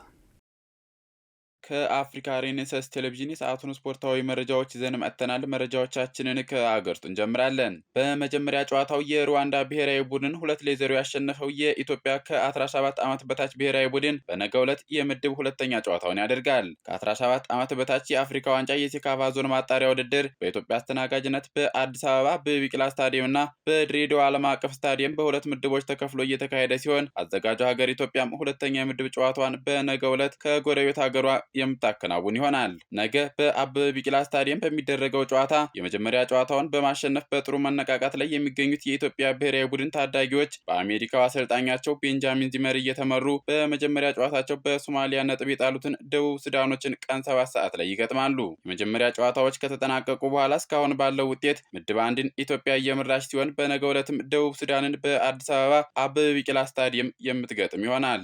ከአፍሪካ ሬኔሳንስ ቴሌቪዥን የሰዓቱን ስፖርታዊ መረጃዎች ይዘን መጥተናል። መረጃዎቻችንን ከአገር ውስጥ እንጀምራለን። በመጀመሪያ ጨዋታው የሩዋንዳ ብሔራዊ ቡድን 2-0 ያሸነፈው የኢትዮጵያ ከ17 ዓመት በታች ብሔራዊ ቡድን በነገው ዕለት የምድብ ሁለተኛ ጨዋታውን ያደርጋል። ከ17 ዓመት በታች የአፍሪካ ዋንጫ የሴካፋ ዞን ማጣሪያ ውድድር በኢትዮጵያ አስተናጋጅነት በአዲስ አበባ በቢቂላ ስታዲየም እና በድሬዳዋ ዓለም አቀፍ ስታዲየም በሁለት ምድቦች ተከፍሎ እየተካሄደ ሲሆን አዘጋጇ ሀገር ኢትዮጵያም ሁለተኛ የምድብ ጨዋታዋን በነገው ዕለት ከጎረቤት ሀገሯ የምታከናውን ይሆናል። ነገ በአበበ ቢቂላ ስታዲየም በሚደረገው ጨዋታ የመጀመሪያ ጨዋታውን በማሸነፍ በጥሩ መነቃቃት ላይ የሚገኙት የኢትዮጵያ ብሔራዊ ቡድን ታዳጊዎች በአሜሪካው አሰልጣኛቸው ቤንጃሚን ዚመር እየተመሩ በመጀመሪያ ጨዋታቸው በሶማሊያ ነጥብ የጣሉትን ደቡብ ሱዳኖችን ቀን 7 ሰዓት ላይ ይገጥማሉ። የመጀመሪያ ጨዋታዎች ከተጠናቀቁ በኋላ እስካሁን ባለው ውጤት ምድብ አንድን ኢትዮጵያ እየመራች ሲሆን በነገው ዕለትም ደቡብ ሱዳንን በአዲስ አበባ አበበ ቢቂላ ስታዲየም የምትገጥም ይሆናል።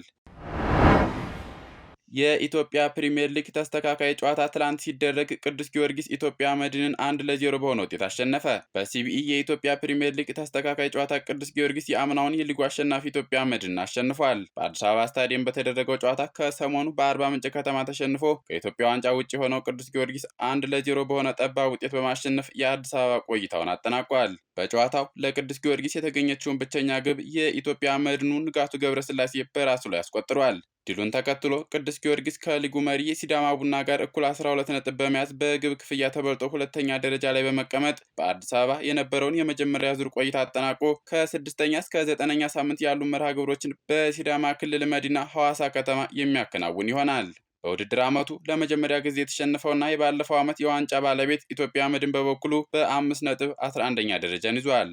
የኢትዮጵያ ፕሪሚየር ሊግ ተስተካካይ ጨዋታ ትላንት ሲደረግ ቅዱስ ጊዮርጊስ ኢትዮጵያ መድንን 1-0 በሆነ ውጤት አሸነፈ። በሲቢኢ የኢትዮጵያ ፕሪሚየር ሊግ ተስተካካይ ጨዋታ ቅዱስ ጊዮርጊስ የአምናውን የሊጉ አሸናፊ ኢትዮጵያ መድንን አሸንፏል። በአዲስ አበባ ስታዲየም በተደረገው ጨዋታ ከሰሞኑ በአርባ ምንጭ ከተማ ተሸንፎ ከኢትዮጵያ ዋንጫ ውጭ የሆነው ቅዱስ ጊዮርጊስ 1-0 በሆነ ጠባብ ውጤት በማሸነፍ የአዲስ አበባ ቆይታውን አጠናቋል። በጨዋታው ለቅዱስ ጊዮርጊስ የተገኘችውን ብቸኛ ግብ የኢትዮጵያ መድኑ ንጋቱ ገብረስላሴ በራሱ ላይ አስቆጥሯል። ድሉን ተከትሎ ቅዱስ ጊዮርጊስ ከሊጉ መሪ የሲዳማ ቡና ጋር እኩል 12 ነጥብ በመያዝ በግብ ክፍያ ተበልጦ ሁለተኛ ደረጃ ላይ በመቀመጥ በአዲስ አበባ የነበረውን የመጀመሪያ ዙር ቆይታ አጠናቆ ከ6ኛ እስከ 9ኛ ሳምንት ያሉ መርሃ ግብሮችን በሲዳማ ክልል መዲና ሐዋሳ ከተማ የሚያከናውን ይሆናል። በውድድር ዓመቱ ለመጀመሪያ ጊዜ የተሸነፈውና የባለፈው ዓመት የዋንጫ ባለቤት ኢትዮጵያ መድን በበኩሉ በ5 ነጥብ 11ኛ ደረጃን ይዟል።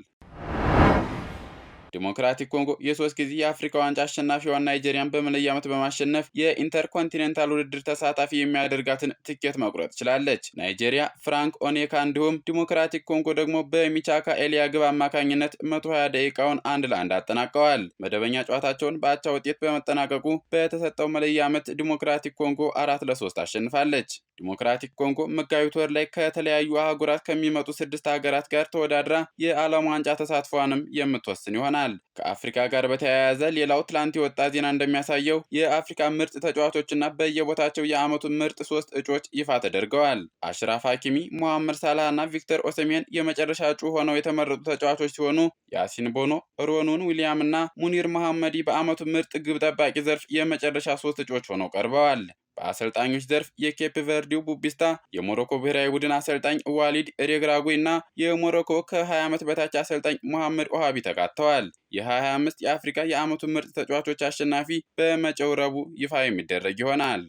ዲሞክራቲክ ኮንጎ የ3 ጊዜ የአፍሪካ ዋንጫ አሸናፊዋን ናይጄሪያን በመለያ ምት በማሸነፍ የኢንተርኮንቲኔንታል ውድድር ተሳታፊ የሚያደርጋትን ትኬት መቁረጥ ችላለች። ናይጄሪያ ፍራንክ ኦኔካ እንዲሁም ዲሞክራቲክ ኮንጎ ደግሞ በሚቻካ ኤሊያ ግብ አማካኝነት 120 ደቂቃውን 1-1 አጠናቀዋል። መደበኛ ጨዋታቸውን በአቻ ውጤት በመጠናቀቁ በተሰጠው መለያ ምት ዲሞክራቲክ ኮንጎ 4-3 አሸንፋለች። ዲሞክራቲክ ኮንጎ መጋቢት ወር ላይ ከተለያዩ አህጉራት ከሚመጡ 6 ሀገራት ጋር ተወዳድራ የዓለም ዋንጫ ተሳትፏንም የምትወስን ይሆናል። ከአፍሪካ ጋር በተያያዘ ሌላው ትላንት የወጣ ዜና እንደሚያሳየው የአፍሪካ ምርጥ ተጫዋቾችና በየቦታቸው የዓመቱ ምርጥ 3 እጩዎች ይፋ ተደርገዋል። አሽራፍ ሀኪሚ፣ ሙሐመድ ሳላህ እና ቪክተር ኦሲሜን የመጨረሻ እጩ ሆነው የተመረጡ ተጫዋቾች ሲሆኑ ያሲን ቦኖ፣ ሮኑን ዊሊያም እና ሙኒር መሐመዲ በዓመቱ ምርጥ ግብ ጠባቂ ዘርፍ የመጨረሻ 3 እጩዎች ሆነው ቀርበዋል። በአሰልጣኞች ዘርፍ የኬፕ ቨርዲው ቡቢስታ፣ የሞሮኮ ብሔራዊ ቡድን አሰልጣኝ ዋሊድ ሬግራጉይ እና የሞሮኮ ከ20 ዓመት በታች አሰልጣኝ መሐመድ ኦሃቢ ተካተዋል። የ2025 የአፍሪካ የዓመቱ ምርጥ ተጫዋቾች አሸናፊ በመጪው ረቡዕ ይፋ የሚደረግ ይሆናል።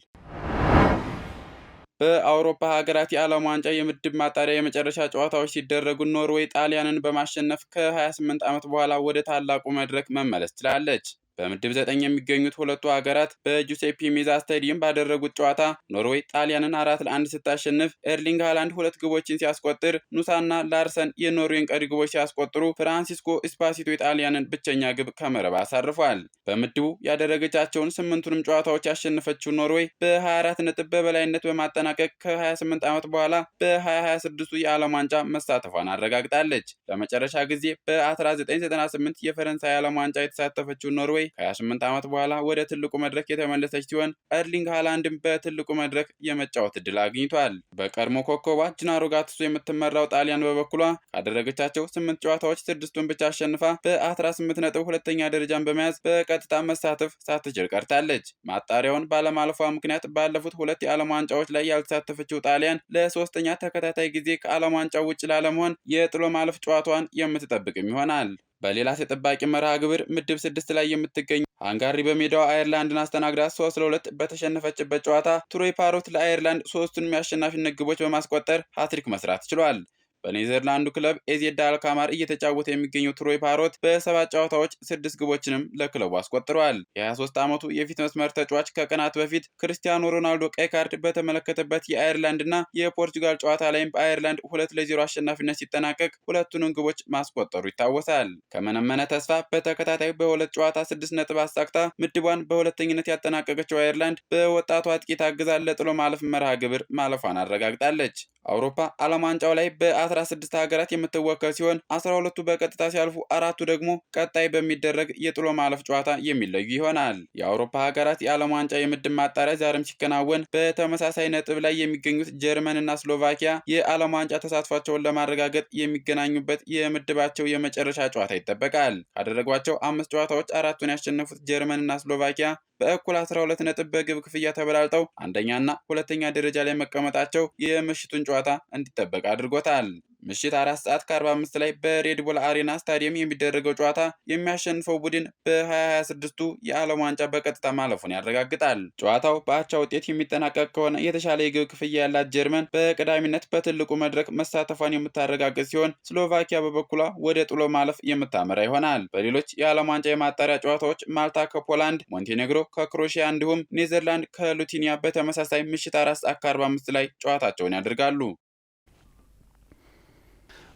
በአውሮፓ ሀገራት የዓለም ዋንጫ የምድብ ማጣሪያ የመጨረሻ ጨዋታዎች ሲደረጉ ኖርዌይ ጣሊያንን በማሸነፍ ከ28 ዓመት በኋላ ወደ ታላቁ መድረክ መመለስ ችላለች። በምድብ 9 የሚገኙት ሁለቱ ሀገራት በጁሴፒ ሜዛ ስታዲየም ባደረጉት ጨዋታ ኖርዌይ ጣሊያንን 4-1 ስታሸንፍ ኤርሊንግ ሃላንድ 2 ግቦችን ሲያስቆጥር ኑሳና ላርሰን የኖርዌይን ቀሪ ግቦች ሲያስቆጥሩ ፍራንሲስኮ ኤስፓሲቶ የጣሊያንን ብቸኛ ግብ ከመረብ አሳርፏል። በምድቡ ያደረገቻቸውን 8ቱንም ጨዋታዎች ያሸነፈችው ኖርዌይ በ24 ነጥብ በበላይነት በማጠናቀቅ ከ28 ዓመት በኋላ በ2026 የዓለም ዋንጫ መሳተፏን አረጋግጣለች። ለመጨረሻ ጊዜ በ1998 የፈረንሳይ ዓለም ዋንጫ የተሳተፈችው ኖርዌይ ከ28 ዓመት በኋላ ወደ ትልቁ መድረክ የተመለሰች ሲሆን ኤርሊንግ ሃላንድም በትልቁ መድረክ የመጫወት ዕድል አግኝቷል። በቀድሞ ኮከቧ ጅናሮ ጋቱሶ የምትመራው ጣሊያን በበኩሏ ካደረገቻቸው 8 ጨዋታዎች 6ቱን ብቻ አሸንፋ በ18 ነጥብ ሁለተኛ ደረጃን በመያዝ በቀጥታ መሳተፍ ሳትችል ቀርታለች። ማጣሪያውን ባለማለፏ ምክንያት ባለፉት 2 የዓለም ዋንጫዎች ላይ ያልተሳተፈችው ጣሊያን ለ3ኛ ተከታታይ ጊዜ ከዓለም ዋንጫው ውጭ ላለመሆን የጥሎ ማለፍ ጨዋታዋን የምትጠብቅም ይሆናል። በሌላ ተጠባቂ መርሃ ግብር ምድብ 6 ላይ የምትገኝ ሃንጋሪ በሜዳዋ አየርላንድን አስተናግዳ 3-2 በተሸነፈችበት ጨዋታ ትሮይ ፓሮት ለአየርላንድ 3ቱንም የአሸናፊነት ግቦች በማስቆጠር ሃትሪክ መስራት ችሏል። በኔዘርላንዱ ክለብ ኤዜድ አልካማር እየተጫወተ የሚገኘው ትሮይ ፓሮት በ7 ጨዋታዎች 6 ግቦችንም ለክለቡ አስቆጥሯል። የ23 ዓመቱ የፊት መስመር ተጫዋች ከቀናት በፊት ክርስቲያኖ ሮናልዶ ቀይ ካርድ በተመለከተበት የአየርላንድና የፖርቹጋል ጨዋታ ላይም በአየርላንድ 2-0 አሸናፊነት ሲጠናቀቅ 2ቱንም ግቦች ማስቆጠሩ ይታወሳል። ከመነመነ ተስፋ በተከታታይ በ2 ጨዋታ 6 ነጥብ አሳክታ ምድቧን በሁለተኝነት ያጠናቀቀችው አየርላንድ በወጣቱ አጥቂ ታግዛ ለጥሎ ማለፍ መርሃ ግብር ማለፏን አረጋግጣለች። አውሮፓ ዓለም ዋንጫው ላይ በ16 ሀገራት የምትወከል ሲሆን 12ቱ በቀጥታ ሲያልፉ 4ቱ ደግሞ ቀጣይ በሚደረግ የጥሎ ማለፍ ጨዋታ የሚለዩ ይሆናል። የአውሮፓ ሀገራት የዓለም ዋንጫ የምድብ ማጣሪያ ዛሬም ሲከናወን በተመሳሳይ ነጥብ ላይ የሚገኙት ጀርመን እና ስሎቫኪያ የዓለም ዋንጫ ተሳትፏቸውን ለማረጋገጥ የሚገናኙበት የምድባቸው የመጨረሻ ጨዋታ ይጠበቃል። ካደረጓቸው 5 ጨዋታዎች 4ቱን ያሸነፉት ጀርመን እና ስሎቫኪያ በእኩል 12 ነጥብ በግብ ክፍያ ተበላልጠው አንደኛና ሁለተኛ ደረጃ ላይ መቀመጣቸው የምሽቱን ጨዋታ እንዲጠበቅ አድርጎታል። ምሽት 4:45 ላይ በሬድቡል አሬና ስታዲየም የሚደረገው ጨዋታ የሚያሸንፈው ቡድን በ2026ቱ የዓለም ዋንጫ በቀጥታ ማለፉን ያረጋግጣል። ጨዋታው በአቻ ውጤት የሚጠናቀቅ ከሆነ የተሻለ የግብ ክፍያ ያላት ጀርመን በቀዳሚነት በትልቁ መድረክ መሳተፏን የምታረጋግጥ ሲሆን ስሎቫኪያ በበኩሏ ወደ ጥሎ ማለፍ የምታመራ ይሆናል። በሌሎች የዓለም ዋንጫ የማጣሪያ ጨዋታዎች ማልታ ከፖላንድ፣ ሞንቴኔግሮ ከክሮሺያ እንዲሁም ኔዘርላንድ ከሉቲኒያ በተመሳሳይ ምሽት 4:45 ላይ ጨዋታቸውን ያደርጋሉ።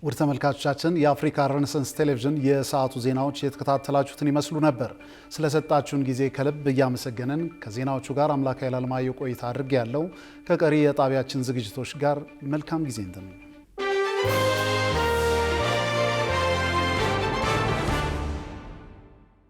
ውድ ተመልካቾቻችን የአፍሪካ ሬኔሳንስ ቴሌቪዥን የሰዓቱ ዜናዎች የተከታተላችሁትን ይመስሉ ነበር። ስለሰጣችሁን ጊዜ ከልብ እያመሰገንን ከዜናዎቹ ጋር አምላክ ኃይለ ዓለማየሁ ቆይታ አድርጌ ያለው ከቀሪ የጣቢያችን ዝግጅቶች ጋር መልካም ጊዜ እንተን